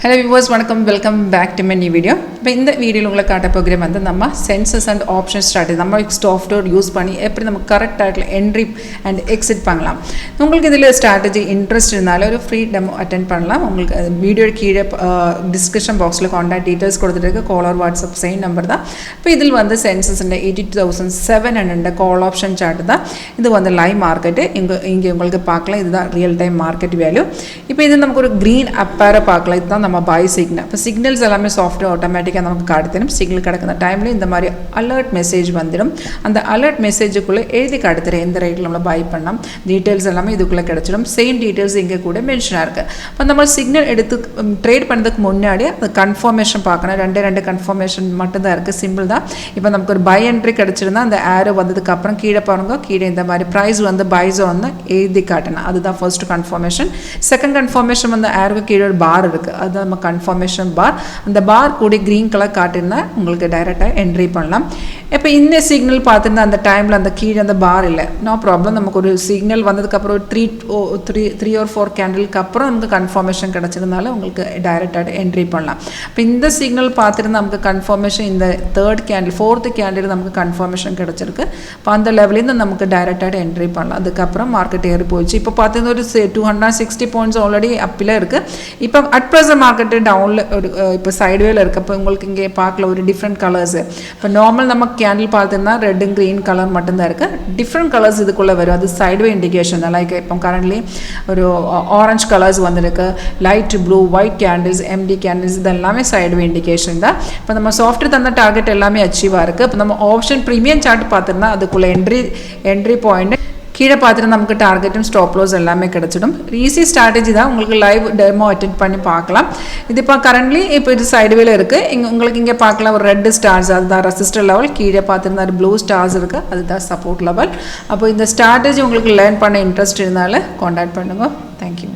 Hello viewers, welcome back to my new video. In this video, we will see the census and option strategy. We will software use the correct title entry and exit. If you have this strategy interest in a free demo attend video description box contact details call or WhatsApp same number. This is the census and 82,700 call option chart. This is the live market. This is the real time market value. Now we have green apparel buy signal. Now signals are software automatic and signal time in alert message vandidum and the alert message kulla ezhi kaaduthere endha rate la buy pannam details ellame idukulla kedachidum same details inge kuda mention irukku appo nammal signal eduthu trade pannadhukku munnadi the confirmation paakana rendu confirmation mattum da irukku simple da ipo namakku or buy entry kedachirundha and arrow vandadukku appuram keela parunga keela indha mari price vandu buy zone ezhi kaatana adu da first confirmation second confirmation vandu arrow keela or bar irukku adu நம்ம confirmation bar அந்த bar கூட green color காட்டினா உங்களுக்கு டைரக்ட்டா entry பண்ணலாம் இப்போ இந்த signal பார்த்திருந்தா அந்த டைம்ல அந்த கீழ அந்த பார் இல்ல நோ ப்ராப்ளம் நமக்கு ஒரு சிக்னல் வந்ததுக்கு அப்புறம் 3 or 4 கேண்டிலுக்கு அப்புறம் நமக்கு கன்ஃபர்மேஷன் கிடைச்சதுனால உங்களுக்கு டைரக்ட்டா என்ட்ரி பண்ணலாம் இப்போ இந்த சிக்னல் பார்த்திருந்தா நமக்கு கன்ஃபர்மேஷன் இந்த 3rd கேண்டில் 4th கேண்டில் நமக்கு கன்ஃபர்மேஷன் கிடைச்சிருக்கு அப்ப அந்த லெவல்ல இருந்து நமக்கு டைரக்ட்டா என்ட்ரி பண்ணலாம் அதுக்கு அப்புறம் மார்க்கெட் ஏறி போச்சு இப்போ பார்த்தீங்கன்னா ஒரு 260 பாயிண்ட்ஸ் ஆல்ரெடி அப்ல இருக்கு இப்போ at present market down இப்போ sideways இருக்கப்ப உங்களுக்கு இங்கே பார்க்கல ஒரு different colors இப்போ நார்மல் நம்ம candle பார்த்தீங்கன்னா red and green color மட்டும் தான் இருக்கு different colors இதுக்குள்ள வரும் அது sideways indication தான் லைக் இப்போ currently ஒரு orange colors வந்திருக்கு light blue white candles empty candles இதெல்லாம் sideways indication தான் இப்போ நம்ம சாஃப்ட்வேர் தந்த டார்கெட் எல்லாமே அச்சீவ் ஆயிருக்கு இப்போ நம்ம ஆப்ஷன் பிரீமியம் சார்ட் பார்த்தீங்கன்னா அதுக்குள்ள என்ட்ரி பாயிண்ட் கீழ பாத்துட்டு நமக்கு டார்கெட்டும் ஸ்டாப் லாஸ் எல்லாமே கிடைச்சிடும் ஈஸி ஸ்ட்ராட்டஜி தான் உங்களுக்கு லைவ் டெமோ அட்டெண்ட் பண்ணி பார்க்கலாம் இது இப்ப கரண்ட்லி இப்போ இது சைடுவேல இருக்கு உங்களுக்கு இங்க பார்க்கலாம் ஒரு ரெட் ஸ்டார்ஸ் அதுதான் ரெசிஸ்டர் லெவல் கீழ பாத்துட்டா ப்ளூ ஸ்டார்ஸ் இருக்கு அதுதான் சப்போர்ட் லெவல் அப்போ இந்த ஸ்ட்ராட்டஜி உங்களுக்கு லேர்ன் பண்ண இன்ட்ரஸ்ட் இருந்தால कांटेक्ट பண்ணுங்க Thank you